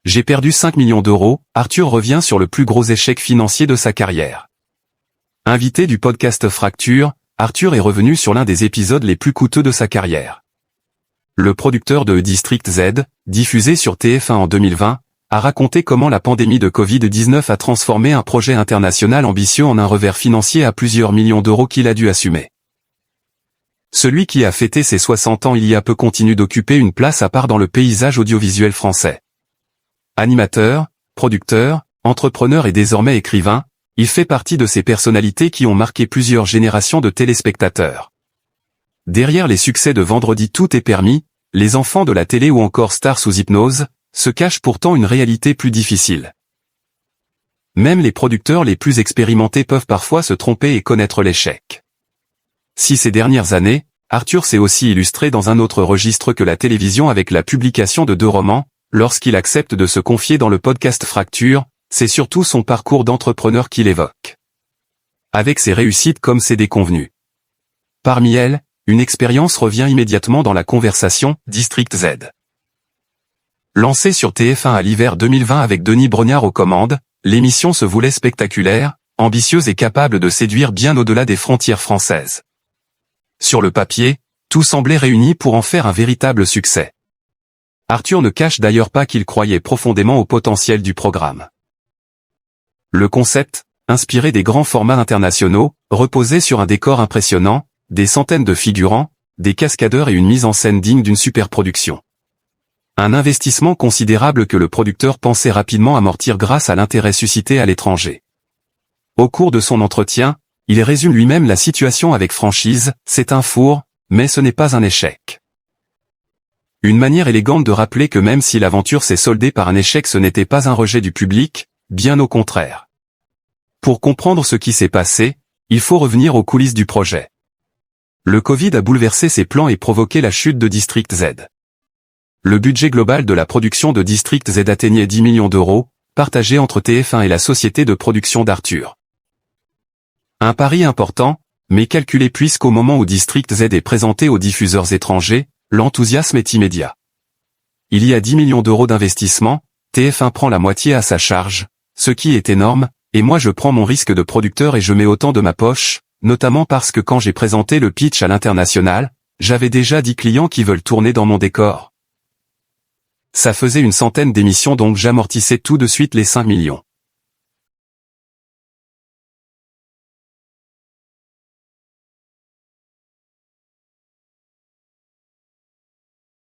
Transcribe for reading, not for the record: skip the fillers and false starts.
j'ai perdu 5 millions d'euros, Arthur revient sur le plus gros échec financier de sa carrière. Invité du podcast Fracture, Arthur est revenu sur l'un des épisodes les plus coûteux de sa carrière. Le producteur de District Z, diffusé sur TF1 en 2020, a raconté comment la pandémie de Covid-19 a transformé un projet international ambitieux en un revers financier à plusieurs millions d'euros qu'il a dû assumer. Celui qui a fêté ses 60 ans il y a peu continue d'occuper une place à part dans le paysage audiovisuel français. Animateur, producteur, entrepreneur et désormais écrivain, il fait partie de ces personnalités qui ont marqué plusieurs générations de téléspectateurs. Derrière les succès de Vendredi tout est permis, Les enfants de la télé ou encore Stars sous hypnose, se cache pourtant une réalité plus difficile. Même les producteurs les plus expérimentés peuvent parfois se tromper et connaître l'échec. Si ces dernières années, Arthur s'est aussi illustré dans un autre registre que la télévision avec la publication de 2 romans, lorsqu'il accepte de se confier dans le podcast Fracture, c'est surtout son parcours d'entrepreneur qu'il évoque. Avec ses réussites comme ses déconvenues. Parmi elles, une expérience revient immédiatement dans la conversation, District Z. Lancée sur TF1 à l'hiver 2020 avec Denis Brognard aux commandes, l'émission se voulait spectaculaire, ambitieuse et capable de séduire bien au-delà des frontières françaises. Sur le papier, tout semblait réuni pour en faire un véritable succès. Arthur ne cache d'ailleurs pas qu'il croyait profondément au potentiel du programme. Le concept, inspiré des grands formats internationaux, reposait sur un décor impressionnant, des centaines de figurants, des cascadeurs et une mise en scène digne d'une superproduction. Un investissement considérable que le producteur pensait rapidement amortir grâce à l'intérêt suscité à l'étranger. Au cours de son entretien, il résume lui-même la situation avec franchise, c'est un four, mais ce n'est pas un échec. Une manière élégante de rappeler que même si l'aventure s'est soldée par un échec, ce n'était pas un rejet du public, bien au contraire. Pour comprendre ce qui s'est passé, il faut revenir aux coulisses du projet. Le Covid a bouleversé ses plans et provoqué la chute de District Z. Le budget global de la production de District Z atteignait 10 millions d'euros, partagé entre TF1 et la société de production d'Arthur. Un pari important, mais calculé puisqu'au moment où District Z est présenté aux diffuseurs étrangers, l'enthousiasme est immédiat. Il y a 10 millions d'euros d'investissement, TF1 prend la moitié à sa charge, ce qui est énorme, et moi je prends mon risque de producteur et je mets autant de ma poche, notamment parce que quand j'ai présenté le pitch à l'international, j'avais déjà 10 clients qui veulent tourner dans mon décor. Ça faisait une centaine d'émissions donc j'amortissais tout de suite les 5 millions.